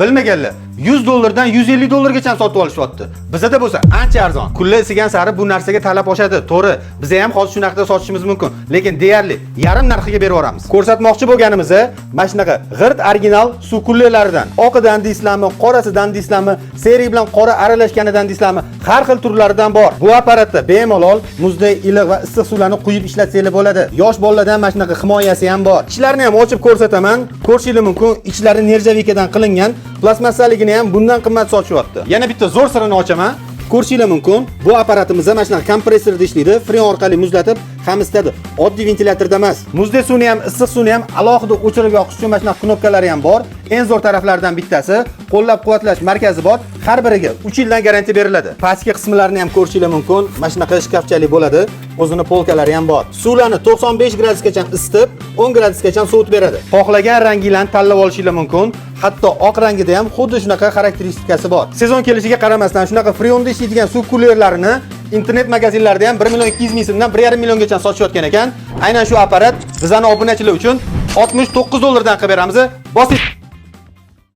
Bilmaganlar 100 dollardan 150 dollargacha sotib olishyapti. Bizda bo'lsa ancha arzon. Kunlar isigan sari bu narsaga talab oshadi. To'g'ri, biz ham hozir shunaqada sotishimiz mumkin, lekin deyarli yarim narxiga berib yuboramiz. Ko'rsatmoqchi bo'lganimiz mana shunaqa g'irt original suv kullelaridan, oqidan deysizlarmi, qorasidan deysizlarmi, seri bilan qora aralashganidan deysizlarmi, har xil turlaridan bor. Bu apparatda bemalol muzday, iliq va issiq suvlarni quyib ishlatsangiz bo'ladi. Yosh bolalardan mana shunaqa himoyasi ham bor. Ichlarini ham ochib ko'rsataman. Ko'rishingiz mumkin, ichlari nerjavikadan qilingan, plastmassaligini ham bundan qimmat sotishyapti. Yana bitta zo'r sirini ochaman. Ko'rishingiz mumkin, bu apparatimizda mana shunaqa kompressorda ishlaydi, freon orqali muzlatib ham isitadi. Oddiy ventilyatorda emas. Muzday suvni ham, issiq suvni ham alohida o'chirib yoqish uchun mana shunaqa knopkalari ham bor. Eng zo'r taraflaridan bittasi qo'llab-quvvatlash markazi bor. Har biriga 3 yildan garantiya beriladi. Pastki qismlarini ham ko'rishingiz mumkin. Mana shunaqa shkafchalik bo'ladi. O'zini polkalari ham bor. Suvlarni 95 gradusgacha isitib, 10 gradusgacha sovutib beradi. Xohlagan ranginglarni tanlab olishingiz mumkin. Hatto oq rangida ham xuddi shunaqa xarakteristikasi bor. Sezon kelishiga qaramasdan shunaqa freonda ishlaydigan suv kulerlarini internet magazinlarida ham 1 million 200 ming so'mdan 1,5 milliongacha sotishayotgan ekan. Aynan shu apparat bizning obunachilar uchun 69 dollardan qilib beramiz. Bosing.